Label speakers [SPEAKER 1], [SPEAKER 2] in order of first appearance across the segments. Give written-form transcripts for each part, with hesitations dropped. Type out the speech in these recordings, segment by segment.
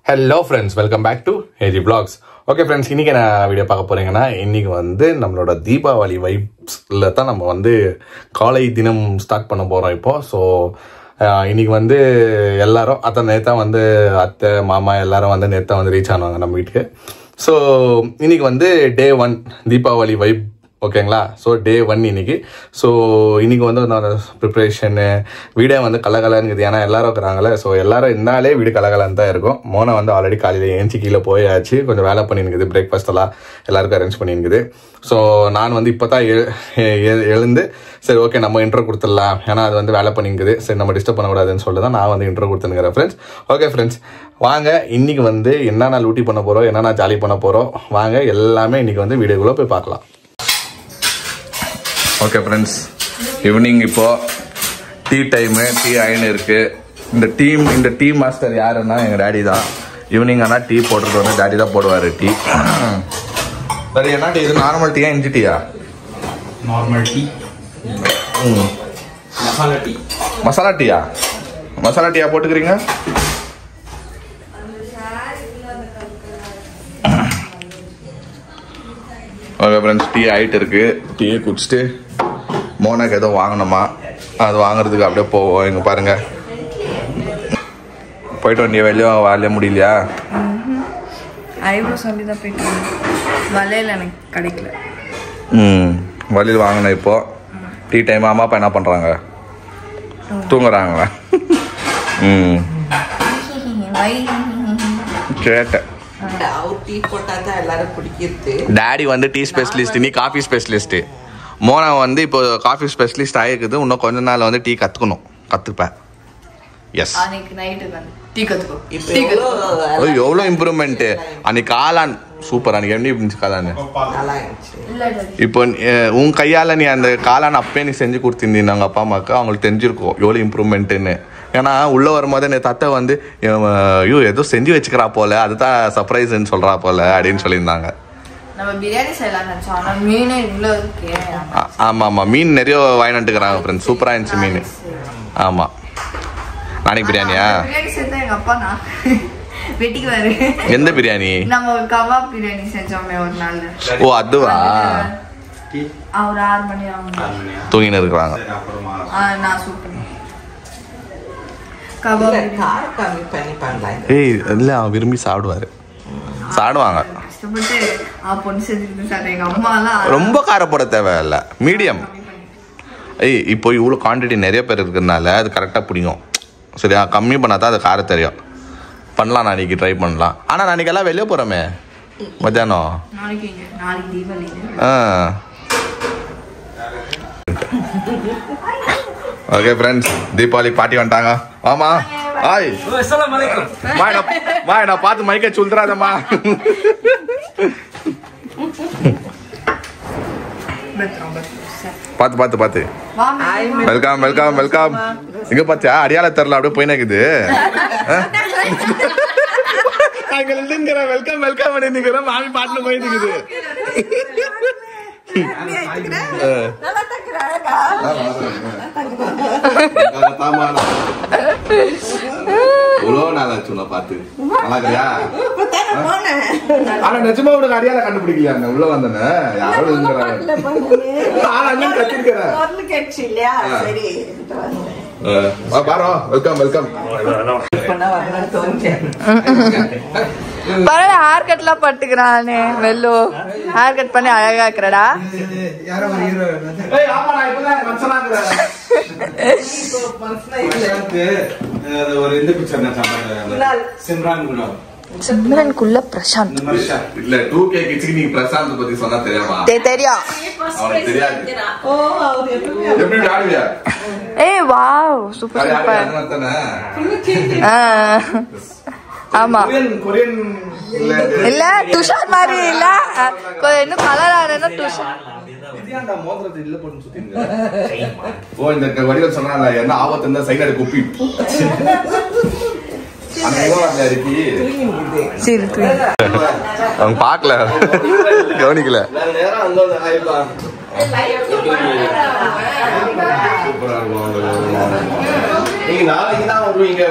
[SPEAKER 1] Hello friends, welcome back to AG Vlogs. Okay friends, இன்னைக்கு நான் video பார்க்க போறேங்கன்னா இன்னைக்கு வந்து நம்மளோட தீபாவளி வைப்ஸ்ல தான் நம்ம வந்து காலை தினம் ஸ்டார்ட் பண்ண போறோம் இப்போ. ஸோ இன்னைக்கு வந்து எல்லாரும் நேத்தா வந்து அத்தை மாமா எல்லாரும் வந்து நேத்தா வந்து ரீச் ஆனாங்க நம்ம வீட்டுக்கு. ஸோ இன்னைக்கு வந்து டே 1 தீபாவளி வைப். ஓகேங்களா? ஸோ டே 1 இன்னைக்கு. ஸோ இன்னைக்கு வந்து நான் ப்ரிப்ரேஷனு வீடே வந்து கலகலன்னு, ஏன்னா எல்லாரும் இருக்கிறாங்களே. ஸோ எல்லாரும் இருந்தாலே வீடு கலகலன்னு தான் இருக்கும். மோனை வந்து ஆல்ரெடி காலையில் ஏஞ்சி கீழே போயாச்சு, கொஞ்சம் வேலை பண்ணிருக்குது, பிரேக்ஃபாஸ்ட் எல்லாம் எல்லாருக்கும் அரேஞ்ச் பண்ணிருக்குது. ஸோ நான் வந்து இப்போ தான் எழுந்து சரி ஓகே நம்ம இன்ட்ரோ கொடுத்துடலாம், ஏன்னா அது வந்து வேலை பண்ணிருக்குது, சரி நம்ம டிஸ்டர்ப் பண்ணக்கூடாதுன்னு சொல்லிட்டு தான் நான் வந்து இன்ட்ரோ கொடுத்துருக்கிறேன் ஃப்ரெண்ட்ஸ். ஓகே ஃப்ரெண்ட்ஸ், வாங்க இன்னைக்கு வந்து என்னென்ன லூட்டி பண்ண போகிறோம், என்னென்ன ஜாலி பண்ண போகிறோம், வாங்க எல்லாமே இன்னைக்கு வந்து வீடியோக்குள்ளே போய் பார்க்கலாம். ஓகே ஃப்ரெண்ட்ஸ், ஈவினிங் இப்போ டீ டைமு, டீ ஆயின்னு இருக்கு. இந்த டீ மாஸ்டர் யாருன்னா எங்கள் டேடி தான். ஈவினிங் ஆனால் டீ போட்டுட்டு வந்து டேடி தான் போடுவார் டீ. சரி, என்ன டீ இது? நார்மல் டீயா இஞ்சி டீயா?
[SPEAKER 2] Normal tea. Masala tea.
[SPEAKER 1] Masala டீயா? மசாலா டீயா போட்டுக்கிறீங்க? ஓகே ஃப்ரெண்ட்ஸ், டீ ஆகிட்டு இருக்கு. டீயை குடிச்சிட்டு மோனாக்கு ஏதோ வாங்கணுமா, அது வாங்குறதுக்கு அப்படியே போவோம். இங்கே பாருங்க, போயிட்டு வண்டிய வெளியும் வாழ முடியலையா?
[SPEAKER 3] ஐப்ரோ சொல்லி தான் போயிட்டு வலையில் எனக்கு கிடைக்கல.
[SPEAKER 1] வழியில் வாங்கினேன். இப்போ டீ டைம். அம்மா அப்பா என்ன பண்ணுறாங்க? தூங்குறாங்களா? கேட்டேன். டாடி வந்து டீ ஸ்பெஷலிஸ்ட், நீ காஃபி ஸ்பெஷலிஸ்ட். மோனா வந்து இப்போ காஃபி ஸ்பெஷலிஸ்ட் ஆகிருக்குது. இன்னும் கொஞ்ச நாள் வந்து டீ கற்றுப்பேன். எஸ், எவ்வளோ இம்ப்ரூவ்மெண்ட்டு. அன்னைக்கு காளான் சூப்பர். அன்னைக்கு எப்படி இருந்துச்சு காளான்? இப்போ உன் கையால் நீ அந்த காளான் அப்பயே நீ செஞ்சு கொடுத்துருந்தீங்க அப்பா அம்மாவுக்கு, அவங்களுக்கு தெரிஞ்சிருக்கும் எவ்வளோ இம்ப்ரூவ்மெண்ட்டுன்னு. ஏன்னா உள்ளே வரும்போது என் தத்தை வந்து ஐயோ ஏதோ செஞ்சு வச்சுக்கிறா போல, அதுதான் சர்ப்ரைஸ்ன்னு சொல்கிறா போல அப்படின்னு சொல்லியிருந்தாங்க. ஆமாம் ஆமாம், மீன் நிறைய வாங்கிட்டுக்கிறாங்க ஃப்ரெண்ட்ஸ். சூப்பராக இருந்துச்சு மீன். ஆமாம், நாளைக்கு பிரியாணியா? எந்த பிரியாணி? ஓ அதுவா?
[SPEAKER 3] அவர் 6 மணி
[SPEAKER 1] தூங்கின்னு இருக்கிறாங்க. ஏய் இல்லை, அவன் விரும்பி சாப்பிடுவாங்க. ரொம்ப காரப்பட தேவையில்ல, மீடியம். ஏய் இப்போ இவ்வளோ குவான்டிட்டி நிறைய பேர் இருக்கிறதுனால அது கரெக்டாக பிடிக்கும். சரியா? கம்மி பண்ணால் தான் அது காரம் தெரியும். பண்ணலாம், நாளைக்கு ட்ரை பண்ணலாம். ஆனால் நாளைக்கு எல்லாம் வெளியே போகிறோமே மத்தியானம். ஓகே ஃப்ரெண்ட்ஸ், தீபாவளி பார்ட்டி வந்துட்டாங்க. ஆமா ஆய் மா, நான் பார்த்து மைக்க சொல்றாதம்மா. பார்த்து வெல்கம் வெல்கம் வெல்கம். இங்க பாத்தியா அடியால தெரியல, அப்படியே போய் நிக்குது. வெல்கம் வெல்கம் பண்ணிக்கிற மாமி பாட்டுல போய் நிக்குது. நிஜமா உனக்கு அடியால கண்டுபிடிக்கலையா? உள்ள வந்தன யாரோ பாரோ. Welcome welcome.
[SPEAKER 3] பரவாயில்ல, ஹேர் கட்லாம் பட்டுக்கிறானே வெள்ளோ. ஹேர் கட் பண்ணி அழகா இருக்கிறடா. சிம்ரன்குள்ள பிரசாந்த்
[SPEAKER 1] இல்ல 2K கிட்ஸ்க்கு நீ பிரசாந்த் பத்தி சொன்னா தெரியுமா?
[SPEAKER 3] தெரியும்.
[SPEAKER 1] அவனுக்கு தெரியாது. ஓ அவர் எப்படி ஆடுவியா?
[SPEAKER 3] ஏய் வாவ், சூப்பர் சூப்பர். ஆமா,
[SPEAKER 1] கொரியன்
[SPEAKER 3] இல்ல துஷார் மாதிரி இல்ல, இன்னும் கலர் ஆனா துஷார்.
[SPEAKER 1] இதியாண்டா மோதிரத்தை இல்ல போட்டு சுத்திங்க. ஓ இந்த வடிவம் சொன்னால என்ன ஆபத்து இருந்தா சைடுல குப்பி. அவங்க பாக்கல, கவனிக்கல. நீங்க நாளைக்கு தான் வருவீங்க.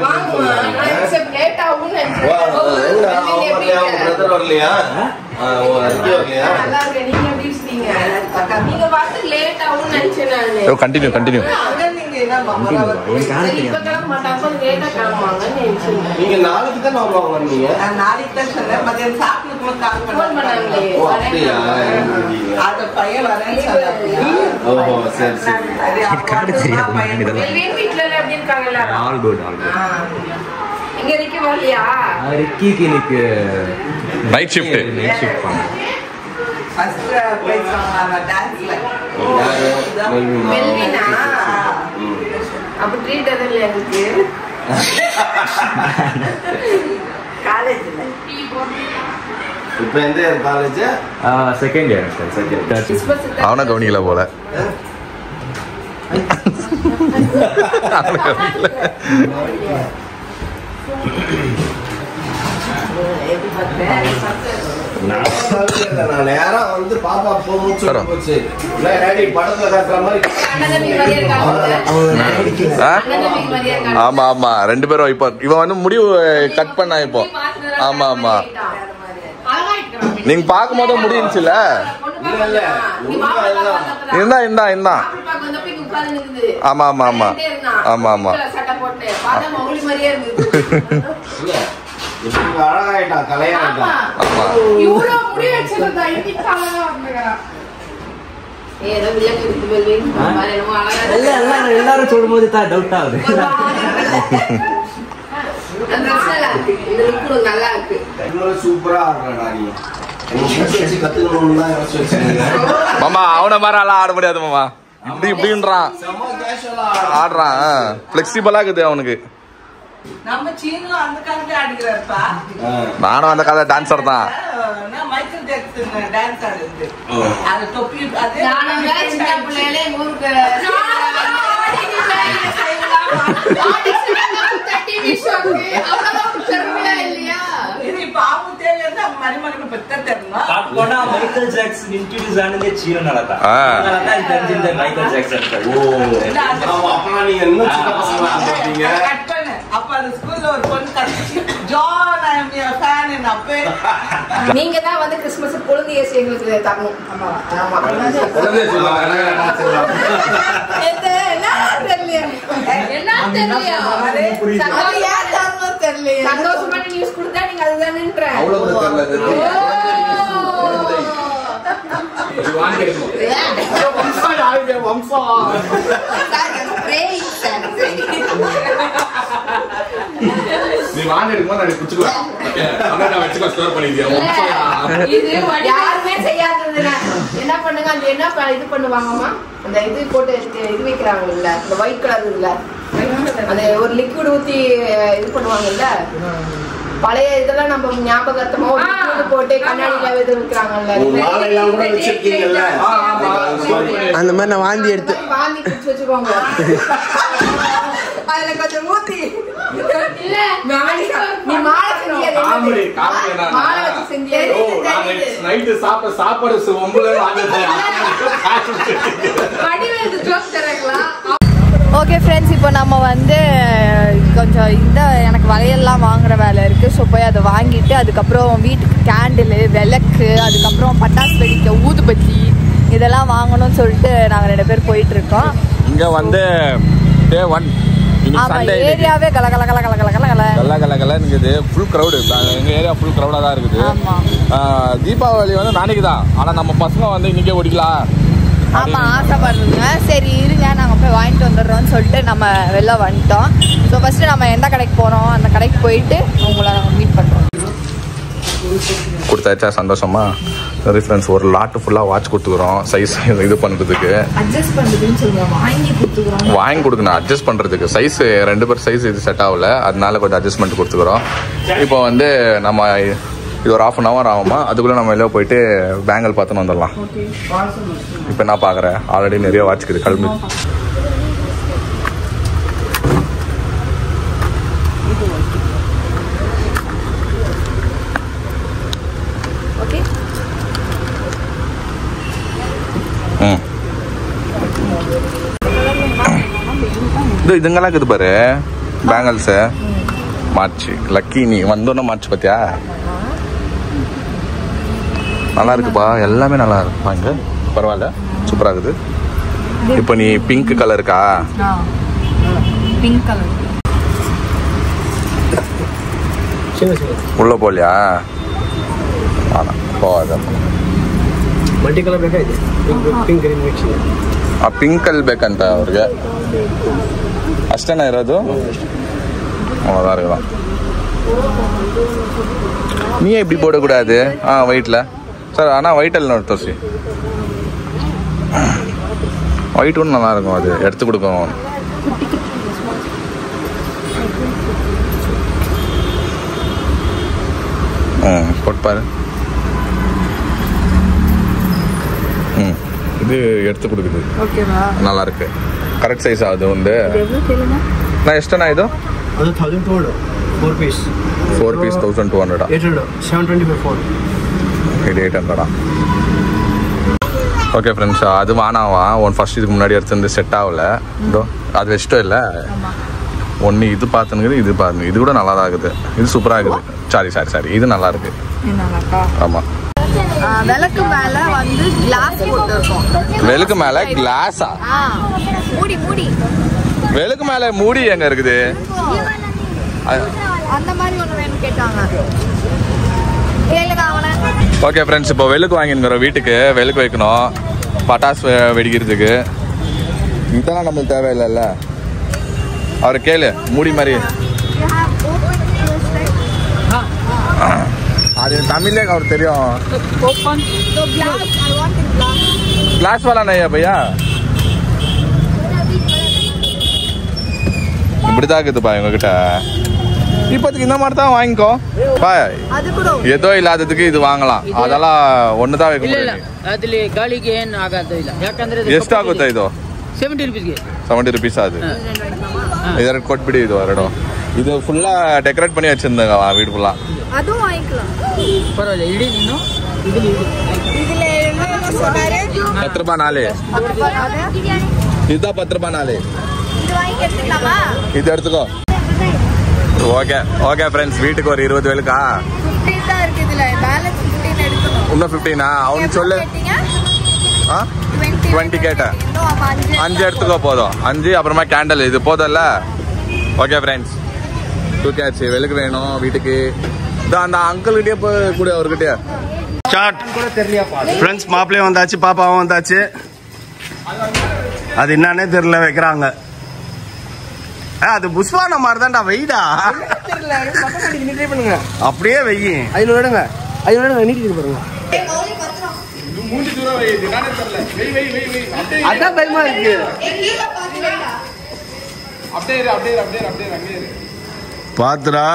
[SPEAKER 4] பிரதர் வரலையா? அதுக்கே வரலையா?
[SPEAKER 5] நல்லா இருக்கு. நீங்க எப்படி இருக்கீங்க? நீங்க பார்த்து லேட் ஆகும்னு நினைச்சேன் நானு.
[SPEAKER 1] கண்டினியூ
[SPEAKER 5] அங்க நீங்க என்ன இப்ப கிளம்ப மாட்டாங்க, லேட்டா கிளம்புவாங்கன்னு நினைச்சேன்.
[SPEAKER 4] நீங்க நாளைக்கு தான் வருவாங்க. நீங்க
[SPEAKER 3] நாளைக்கு தான் சொன்னேன். மதியம் சாப்பிட்டு கால்
[SPEAKER 5] ஃபோன் பண்ணாங்களே.
[SPEAKER 4] அப்படியா?
[SPEAKER 3] அந்த பையன் வரேன்னு சொன்னாங்க.
[SPEAKER 4] ஓஹோ, சரி சரி.
[SPEAKER 5] வெல்வின் வீட்ல எல்லாம் எப்படி இருக்காங்க எல்லாரும்?
[SPEAKER 2] All good.
[SPEAKER 5] இங்க ரிக்கி வரலையா?
[SPEAKER 2] ரிக்கிக்கு இன்னைக்கு
[SPEAKER 1] நைட் ஷிஃப்ட்.
[SPEAKER 3] ஃபர்ஸ்ட் பிரைஸ் வாங்குனாங்க டான்ஸ்ல.
[SPEAKER 4] யாரு?
[SPEAKER 5] வெல்வினா? அப்ப ட்ரீட் எதுவும் இல்லையா எனக்கு?
[SPEAKER 3] காலேஜ்ல
[SPEAKER 4] இப்ப எந்த college?
[SPEAKER 2] Second year sir.
[SPEAKER 5] Christmas
[SPEAKER 1] அவனை கவனிக்கல போல.
[SPEAKER 4] நான் நேரா வந்து பாப்பா போச்சு படத்துல காட்டுற மாதிரி.
[SPEAKER 1] ஆமா ஆமா, 2 பேரும் இப்போ இவன் வந்து முடிவு கட் பண்ணா இப்போ. ஆமா ஆமா, நீங்க பாக்கும் போது முடிஞ்சுல. இருந்தா இருந்தா இருந்தா. ஆமா ஆமா ஆமா ஆமா ஆமா.
[SPEAKER 4] அழகாயிட்டான், கலையாயிட்டான்.
[SPEAKER 1] ஆமா
[SPEAKER 2] எல்லாரும் சொல்லும் போது தான் டவுட் ஆகுது.
[SPEAKER 4] சூப்பரா
[SPEAKER 1] மாமா அவனை மாதிரி எல்லாம் ஆட முடியாது மாமா. இப்படி இப்படின்றான், ஆடுறான். பிளெக்சிபிளா இருக்குது அவனுக்கு.
[SPEAKER 3] நம்ம சீனும் அந்த காலத்துல ஆடுகிறாருப்பா.
[SPEAKER 1] நானும் அந்த காலத்துல டான்சர் தான்.
[SPEAKER 3] மைக்கேல் ஜாக்சன் டான்ஸ் ஆடுது. அது தொப்பி அது
[SPEAKER 5] நானுங்க சின்ன பிள்ளையிலே ஊருக்கு
[SPEAKER 2] மைக்கேல் ஜாக்சன் இன்ட்ரோடியூஸ் ஆனதே சீனனால தான். அதனால தான் தெரிஞ்ச மைக்கேல் ஜாக்சன்.
[SPEAKER 4] அப்பலாம் நீங்க இன்னும் சின்ன பசங்களா இருந்தீங்க.
[SPEAKER 3] கட் பண்ணு. அப்ப அந்த ஸ்கூல்ல ஒரு பொண்ணு கட்டிச்சு, John I am your fan ன்னு அப்பே.
[SPEAKER 5] நீங்க தான் வந்து கிறிஸ்மஸ் பொழுது ஏசி எங்களுக்கு தரணும். ஆமா ஆமா. சந்தோஷமான நியூஸ் கொடுத்தா நீங்க அதுதானேன்ற.
[SPEAKER 1] நீ வாங்க எடுக்கும்போது நான் குடிச்சுக்குவேன். நான் வச்சுக்கோ, ஸ்டோர் பண்ணிடுறேன்.
[SPEAKER 5] இது யாருமே செய்யாததுன்னா என்ன பண்ணுங்க, அந்த என்ன இது பண்ணுவாங்கம்மா, அந்த இது போட்டு இது வைக்கிறாங்க இல்ல, இந்த ஒயிட் கலர் இல்ல, அந்த ஒரு லிக்விட் ஊத்தி இது பண்ணுவாங்கல்ல, பழைய இதெல்லாம் நம்ம ஞாபகார்த்தமா ஒரு லிக்விட் போட்டு கண்ணாடியில இது வைக்கிறாங்கல்ல,
[SPEAKER 6] அந்த மாதிரி நான் வாந்தி எடுத்து
[SPEAKER 5] வாந்தி குடிச்சு வச்சுக்கோங்க. அதுல கொஞ்சம் ஊத்தி இல்ல நீ மாலை செஞ்சியா? மாலை வச்சு செஞ்சியா?
[SPEAKER 1] நைட்டு சாப்பாடு 9
[SPEAKER 5] வடிவேல் ஜோக் தரங்களா?
[SPEAKER 3] ஓகே ஃப்ரெண்ட்ஸ், இப்போ நம்ம வந்து கொஞ்சம் இந்த எனக்கு வளையல்லாம் வாங்குற வேலை இருக்குது. ஸோ போய் அதை வாங்கிட்டு அதுக்கப்புறம் வீட்டுக்கு கேண்டிலு, விளக்கு, அதுக்கப்புறம் பட்டாசு வெடிக்க ஊதுபத்தி இதெல்லாம் வாங்கணும்னு சொல்லிட்டு நாங்கள் 2 பேர் போயிட்டுருக்கோம்.
[SPEAKER 1] இங்க வந்து டே 1.
[SPEAKER 3] ஆமாம், ஏரியாவே கல கல கல கல கல கல கல
[SPEAKER 1] கல கல கலங்குது. Full crowd. எங்கள் ஏரியா ஃபுல் க்ரௌடாக தான் இருக்குது.
[SPEAKER 3] ஆமாம்,
[SPEAKER 1] தீபாவளி வந்து நாளைக்கு தான். ஆனால் நம்ம பசங்க வந்து இன்னைக்கே ஓடிக்கலாம்.
[SPEAKER 3] ஆமாம் ஆசைப்படுறதுங்க. சரி இருங்க, நாங்கள் போய் வாங்கிட்டு வந்துடுறோம்னு சொல்லிட்டு நம்ம வெளில வந்துட்டோம். ஸோ ஃபஸ்ட்டு நம்ம எந்த கடைக்கு போகிறோம் அந்த கடைக்கு போயிட்டு உங்களை மீட் பண்ணுறோம்.
[SPEAKER 1] கொடுத்தாச்சா? சந்தோஷமா? சரி ஃப்ரெண்ட்ஸ், ஒரு லாட்டு ஃபுல்லாக வாட்ச் கொடுத்துக்குறோம். சைஸ் இது பண்ணுறதுக்கு
[SPEAKER 3] அட்ஜஸ்ட் பண்ணுறதுன்னு சொல்லுவோம், வாங்கி கொடுத்துக்குறோம்.
[SPEAKER 1] வாங்கி கொடுக்கணும் அட்ஜஸ்ட் பண்ணுறதுக்கு. சைஸ் 2 பேர் சைஸ் இது செட் ஆகல, அதனால கொஞ்சம் அட்ஜஸ்ட்மெண்ட் கொடுத்துக்குறோம். இப்போ வந்து நம்ம இது ஒரு 1/2 hour ஆகுமா, அதுக்குள்ளே நம்ம வெளியே போயிட்டு பேங்கிள் பார்த்துன்னு வந்துடலாம். இப்போ என்ன பார்க்குறேன், ஆல்ரெடி நிறைய வாட்சிக்குது கிளம்பி. இதுங்கெல்லாம் இருக்குது பாரு பேங்கிள்ஸு. மார்ச் லக்கி, நீ வந்தோன்னா மார்ச் பார்த்தியா? நல்லா இருக்குப்பா, எல்லாமே நல்லா இருக்குப்பா. இங்கே பரவாயில்ல, சூப்பராக இருக்குது. இப்போ நீ பிங்க் கலருக்கா?
[SPEAKER 3] பிங்க் கலர்
[SPEAKER 1] உள்ள போலியா? போகாத.
[SPEAKER 6] ಮಲ್ಟಿ ಕಲರ್ ಬೇಕಾ ಇದೆ ಪಿಂಕ್ ಗ್ರೀನ್ ಮಿಕ್ಸ್ ಇದೆ.
[SPEAKER 1] ಪಿಂಕಲ್ಲಿ ಬೇಕಂತ ಅವ್ರಿಗೆ ಅಷ್ಟೇನಾ ಇರೋದು? அவ்வளோதான் இருக்கலாம். நீ எப்படி போடக்கூடாது? ஒயிட்டில் சார். ஆனால் ஒயிட்டில் நோட் தோசி ஒயிட் ஒன்று நல்லா இருக்கும், அது எடுத்து கொடுக்கும். போட்பாரு. இது எடுத்து கொடுக்குது, நல்லா இருக்கு. கரெக்ட் சைஸ் ஆகுது. உண்டு நான் ಎಷ್ಟನಾ ಇದು?
[SPEAKER 6] ಅದು 1200 4 ಪೀಸ್
[SPEAKER 1] 1200
[SPEAKER 6] 800 725 4
[SPEAKER 1] இது 800. ஓகே ஃப்ரெண்ட்ஸ், அது வானாவா ஃபர்ஸ்ட் இதுக்கு முன்னாடி எடுத்து செட் ஆகல. அது வச்சுட்டோ இல்லை. ஒன்று இது பார்த்துனுக்குது, இது பாருங்க. இது கூட நல்லா தான் இருக்குது. இது சூப்பராக இருக்குது. சாரி இது நல்லா இருக்கு. ஆமாம்.
[SPEAKER 3] விளக்கு மேல வந்து கிளாஸ் போட்டுருக்கோம்.
[SPEAKER 1] விளக்கு மேல கிளாஸா?
[SPEAKER 3] மூடி
[SPEAKER 1] விளக்கு மேல மூடி எங்க இருக்குது?
[SPEAKER 3] அந்த மாதிரி ஒண்ணு வேணும் கேட்டாங்க. கேளுங்க அவனை.
[SPEAKER 1] ஓகே ஃப்ரெண்ட்ஸ், இப்போ வெளுக்கு வாங்கினுக்கிறோம். வீட்டுக்கு வெளுக்கு வைக்கணும், பட்டாசு வெடிக்கிறதுக்கு. இதெல்லாம் நம்மளுக்கு தேவையில்லைல்ல. அவரை கேளு, மூடி மாதிரி. அது தமிழ்லே அவருக்கு தெரியும். கிளாஸ் वाला नहीं है भैया. இப்படிதான் இருக்குதுப்பா எங்ககிட்ட. இப்போதைக்கு இந்த மாதிரி தான் வாங்கிக்கோ பா. ஏதோ இல்லாததுக்கு இது வாங்கலாம். அதெல்லாம் ஒன்று தான் வைக்க முடியும்.
[SPEAKER 7] ಅದಲ್ಲಿ ಗಾಳಿಗೆ ಏನು ಆಗೋದಿಲ್ಲ. ಯಾಕಂದ್ರೆ
[SPEAKER 1] ಎಷ್ಟು ಆಗುತ್ತೆ ಇದು?
[SPEAKER 7] 70 ರೂಪೀಸ್ಗೆ
[SPEAKER 1] 70 ರೂಪೀಸ್ ಅದು. ಇದರ ಕೊಟ್ಬಿಡಿ. ಇದು ಎರಡು ಇದು ಫುಲ್ಲಾ ಡೆಕೋರೇಟ್ பண்ணி வச்சிருந்தாங்க வீடு ஃபுல்லா.
[SPEAKER 3] அதுவும் வாங்கிக்கலாம்,
[SPEAKER 7] ಪರವಾಗಿಲ್ಲ. ಇಡಿ ನೀನು
[SPEAKER 3] இதுல என்ன சொன்னாரு?
[SPEAKER 1] 10 ರೂಪಾಯಿ ನಾಲೆ. இதுதான் 10 ರೂಪಾಯಿ நாலே.
[SPEAKER 3] இது வாங்கி எடுத்துக்கலாமா?
[SPEAKER 1] இது எடுத்துக்கோ. ஓகே ஃப்ரெண்ட்ஸ், வீட்டுக்கு ஒரு 20 வேலுக்கா?
[SPEAKER 3] 15 தான் இருக்கு. இதுல பேலன்ஸ் 15 எடுக்கணும்.
[SPEAKER 1] இன்னும் 15 அவனு சொல்லு. 20 கேட்டேன். 5 எடுத்துக்கோ போதும். 5 அப்புறமா கேண்டல். இது போதும்ல? Okay friends, தூக்கியாச்சு. வெளுக்கு வேணும் வீட்டுக்கு. அந்த அங்கிள் கிட்டே போய் கூட அவர்கிட்ட
[SPEAKER 4] ஸ்டார்ட். ஃப்ரெண்ட்ஸ், மாப்பிள்ளையும் வந்தாச்சு, பாப்பாவும் வந்தாச்சு. அது என்னன்னே தெரியல வைக்கிறாங்க. அது புஷ்வான மாதிரி தான்டா. வெயிடா அப்படியே வெயி.
[SPEAKER 6] 500 எடுங்க, 500 எடுங்க. நீட்டிட்டு பாருங்க. அதான் பயமா இருக்கு.
[SPEAKER 4] பாத்துடா.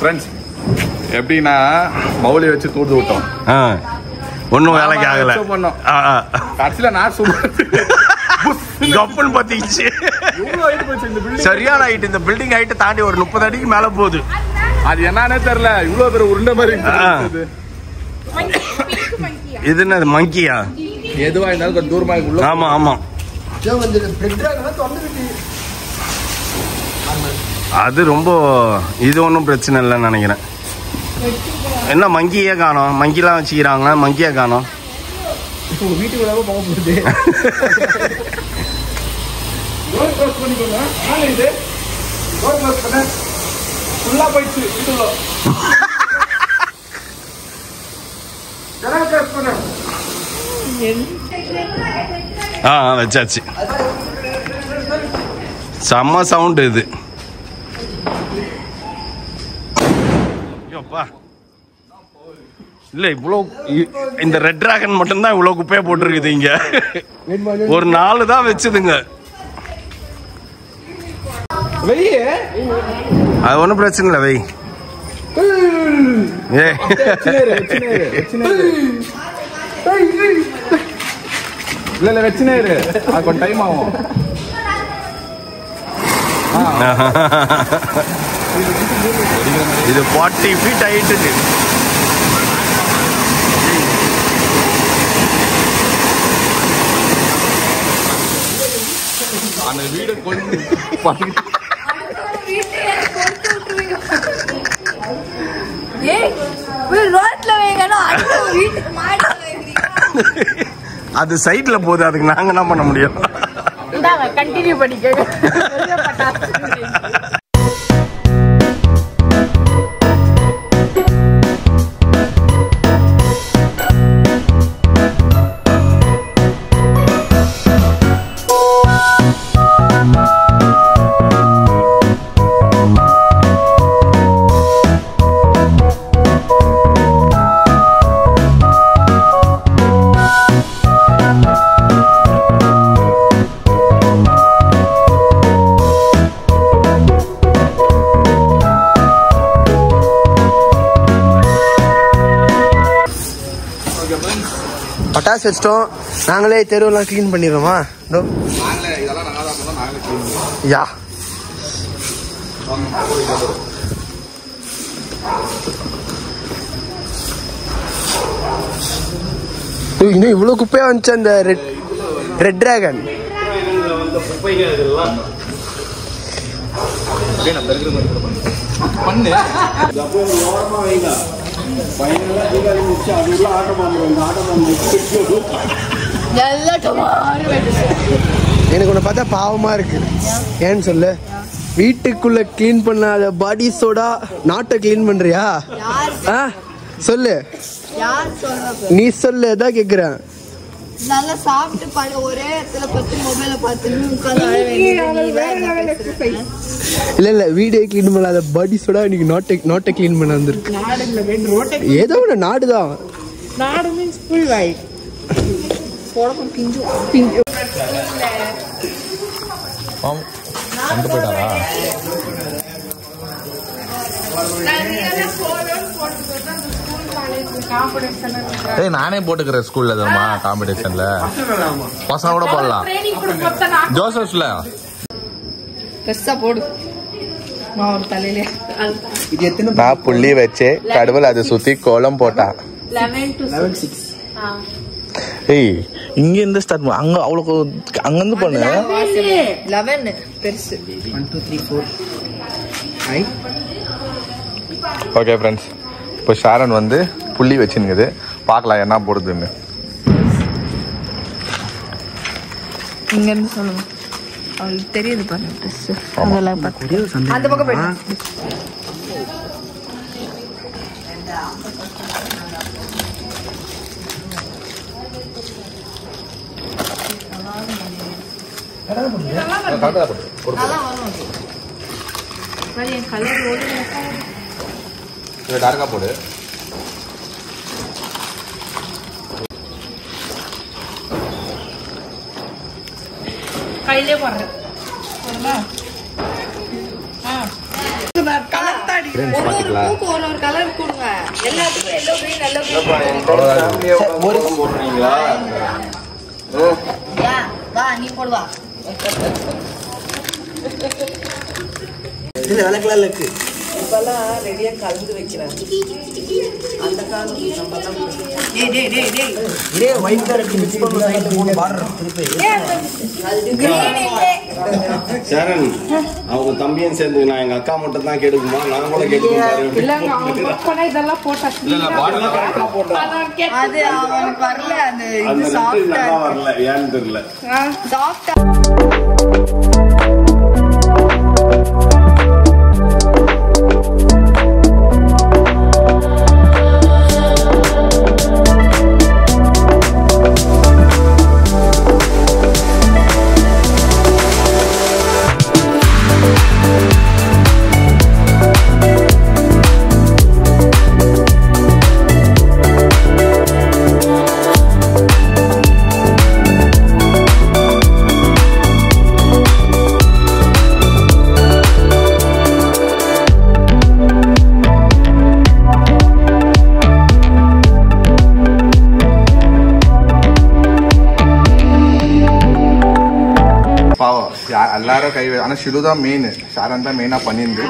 [SPEAKER 1] ஃப்ரெண்ட்ஸ், எப்படின்னா மௌலி வச்சு தூடு விட்டோம்.
[SPEAKER 4] ஒன்னும் வேலைக்கு ஆகல.
[SPEAKER 1] கடைசியில நான்
[SPEAKER 4] கப்பன் பத்திச்சு. சரியான ஹைட். இந்த பில்டிங் ஹைட் தாண்டி ஒரு 30 அடிக்கு மேல போகுது.
[SPEAKER 1] அது என்னன்னே தெரியல. இவ்வளவு பேர் உருண்டை மாதிரி.
[SPEAKER 4] இது என்ன மங்கியா?
[SPEAKER 1] எதுவா இருந்தாலும் கொஞ்சம் தூரமா இருக்கு.
[SPEAKER 4] ஆமா அது ரொம்ப. இது ஒன்றும் பிரச்சனை இல்லைன்னு நினைக்கிறேன். என்ன மங்கியே காணோம்? மங்கிலாம் வச்சுக்கிறாங்க, மங்கியே காணோம்.
[SPEAKER 6] வீட்டுக்குள்ள போக போகுது.
[SPEAKER 4] வச்சாச்சு. செம்ம சவுண்ட் இது. இல்ல இவ்வளோ இந்த ரெட் டிராகன் மட்டும்தான் இவ்வளவு குப்பையை போட்டிருக்குது இங்க. ஒரு 4 தான் வச்சுதுங்க. அது ஒன்றும் பிரச்சனை இல்லை. வை.
[SPEAKER 1] இல்ல வச்சுனே இரு, அது கொஞ்சம் டைம் ஆகும்.
[SPEAKER 4] இது 40 feet ஹைட் இருக்கு.
[SPEAKER 1] அந்த வீடு கொஞ்சம்
[SPEAKER 3] ரோட்ல வைக்கணும் வீட்டுக்கு மாடி வைக்கிறீங்க.
[SPEAKER 4] அது சைட்ல போகுது, அதுக்கு நாங்க என்ன பண்ண முடியும்?
[SPEAKER 3] கண்டினியூ பண்ணிக்கோங்க.
[SPEAKER 6] பட்டாசு வச்சிட்டோம். நாங்களே தெருவெல்லாம் கிளீன் பண்ணிடுறோமா? யா இன்னும் இவ்வளவு குப்பையா வந்துச்சு அந்த ரெட் டிராகன். எனக்கு உன்னை பார்த்தா பாவமா இருக்கு. ஏன்னு சொல்லு. வீட்டுக்குள்ள கிளீன் பண்ணாத பாடி சோடா நாட்டை கிளீன் பண்றியா? சொல்லு. நீ சொல்லு, எதான் கேக்குறேன்.
[SPEAKER 3] நல்லா சாப்பிட்டு ஒரே இடத்துல பத்து மொபைல பார்த்து
[SPEAKER 6] இல்ல வீடே கிளீன் பண்ணாத பாடி சோடா இன்னைக்கு நாட்டை கிளீன் பண்ண வந்திருக்கு. ஏதோ ஒண்ணு நாடுதான்.
[SPEAKER 3] நாடு மீன்ஸ் ஃபுல் வைட். போடணும் பிஞ்சு பிஞ்சு.
[SPEAKER 1] வந்து போயிட்டாரா? ஏய் நானே போட்டுக்கிறேன் ஸ்கூல்ல தெரியுமா காம்படிஷன்ல. பசங்க கூட போடலாம். ஜோசப்ஸ்ல
[SPEAKER 3] பெருசா போடு. தலையிலே
[SPEAKER 1] நான் புள்ளி வச்சு கடவுள் அதை சுத்தி கோலம் போட்டா.
[SPEAKER 6] 11-6.
[SPEAKER 1] ஏய் இங்க இருந்து ஸ்டார்ட் அங்க அவ்வளவு அங்க இருந்து பண்ணு.
[SPEAKER 3] 11 பெருசு.
[SPEAKER 6] 1 2 3 4 5.
[SPEAKER 1] ஓகே ஃப்ரெண்ட்ஸ், இப்போ ஷாரன் வந்து புள்ளி வச்சுன்னுக்குது. பார்க்கலாம் என்ன போடுதுன்னு.
[SPEAKER 3] இங்க இருந்து சொல்லுங்க. அவங்களுக்கு தெரியுது பாருங்க ட்ரெஸ். அதெல்லாம் பார்த்து அந்த பக்கம் போயிடு.
[SPEAKER 1] டார்க்கா போடு.
[SPEAKER 3] கையிலே போடுறேன். ஒரு கலர் கொடுங்க. எல்லாத்துக்கும் எல்லோ கிரீன் எல்லோ கிரீன். வா நீ போடுவா.
[SPEAKER 6] இது வெள்ளை கலர்ல இருக்கு.
[SPEAKER 5] இப்பெல்லாம் ரெடியா கலந்து வைக்கிறேன். அந்த காலம்
[SPEAKER 3] டேய் டேய் டேய் டேய்
[SPEAKER 6] இதே ஒயிட் கலர் மிக்ஸ் பண்ணி சைடுல மூணு பார்டர் திருப்பி.
[SPEAKER 4] சரண் அவங்க தம்பியும் சேர்ந்து நான் எங்க அக்கா மட்டும் தான் கேடுக்குமா? நான் கூட கேடுக்குமா?
[SPEAKER 5] இல்லங்க அவங்க அப்பனே இதெல்லாம் போட்டா
[SPEAKER 3] அது அவனுக்கு வரல. அந்த இது சாஃப்ட்டா
[SPEAKER 4] வரல, ஏன்னு தெரியல.
[SPEAKER 3] சாஃப்ட்டா
[SPEAKER 1] எல்லாரும் கை. ஆனா ஷிலு தான் மெயின், ஷாரன் தான் மெயினா பண்ணிருந்து.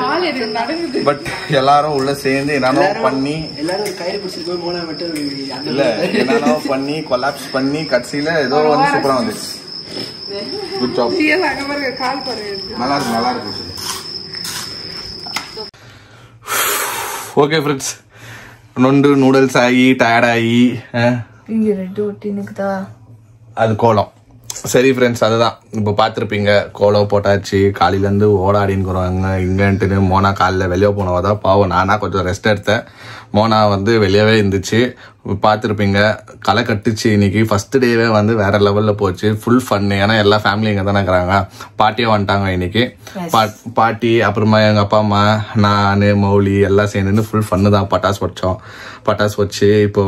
[SPEAKER 1] பட் எல்லாரும் உள்ள சேர்ந்து என்னென்ன பண்ணி
[SPEAKER 6] எல்லாரும் கயிறு பிடிச்சிட்டு போய் மூணா மட்டும்
[SPEAKER 1] இல்ல என்னென்ன பண்ணி கொலாப்ஸ் பண்ணி கடைசியில ஏதோ வந்து சூப்பரா வந்துச்சு. Good job. நல்லா இருக்கு நல்லா இருக்கு. ஓகே ஃப்ரெண்ட்ஸ், நொண்டு நூடுல்ஸ் ஆகி டயர்டாகி
[SPEAKER 3] இங்கே 2 ஒட்டினுக்குதா
[SPEAKER 1] அது கோலம். சரி ஃப்ரெண்ட்ஸ், அதுதான் இப்போ பார்த்துருப்பீங்க. கோலம் போட்டாச்சு, காலையிலேருந்து ஓடாடின்னுக்குறாங்க இங்கேன்ட்டுன்னு. மோனா காலையில் வெளியே போனவதான் பாவம். நானா கொஞ்சம் ரெஸ்ட் எடுத்தேன். மோனா வந்து வெளியவே இருந்துச்சு. பார்த்துருப்பீங்க, களை கட்டுச்சு. இன்னைக்கு ஃபர்ஸ்ட் டேவே வந்து வேற லெவலில் போச்சு. Full fun. ஏன்னா எல்லா ஃபேமிலி இங்கே தானே இருக்கிறாங்க. பாட்டியும் வந்துட்டாங்க இன்னைக்கு. பாட்டி அப்புறமா எங்கள் அப்பா அம்மா, நான், மௌலி எல்லாம் சேர்ந்து ஃபுல் ஃபன்னு தான். பட்டாசு வச்சு இப்போ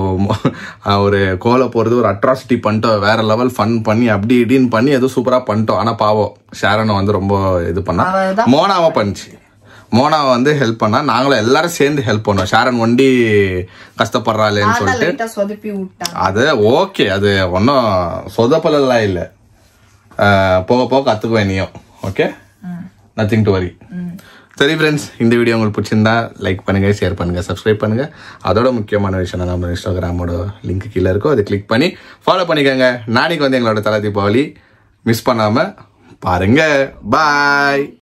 [SPEAKER 1] ஒரு கோலை போகிறது ஒரு அட்ராசிட்டி பண்ணிட்டோம். வேற லெவல் ஃபன் பண்ணி அப்படி இப்படின்னு பண்ணி எதுவும் சூப்பராக பண்ணிட்டோம். ஆனால் பாவம் ஷாரனை வந்து ரொம்ப இது பண்ணா. மோனாவை பண்ணிச்சு. மோனாவை வந்து ஹெல்ப் பண்ணா. நாங்களும் எல்லாரும் சேர்ந்து ஹெல்ப் பண்ணோம். ஷாரன் ஒண்டி கஷ்டப்படுறாளேன்னு சொல்லிட்டு அது ஓகே. அது ஒன்றும் சொதப்பலாம் இல்லை. போக போக கற்றுக்குவேன் நீயும். Okay, nothing to worry. சரி ஃப்ரெண்ட்ஸ், இந்த வீடியோ உங்களுக்கு பிடிச்சிருந்தா லைக் பண்ணுங்க, ஷேர் பண்ணுங்க, சப்ஸ்கிரைப் பண்ணுங்க. அதோட முக்கியமான விஷயம் நம்ம இன்ஸ்டாகிராமோட லிங்க் கீழே இருக்கும். அதை கிளிக் பண்ணி ஃபாலோ பண்ணிக்கோங்க. நாளைக்கு வந்து எங்களோட தலை தீபாவளி மிஸ் பண்ணாம பாருங்க. பாய்.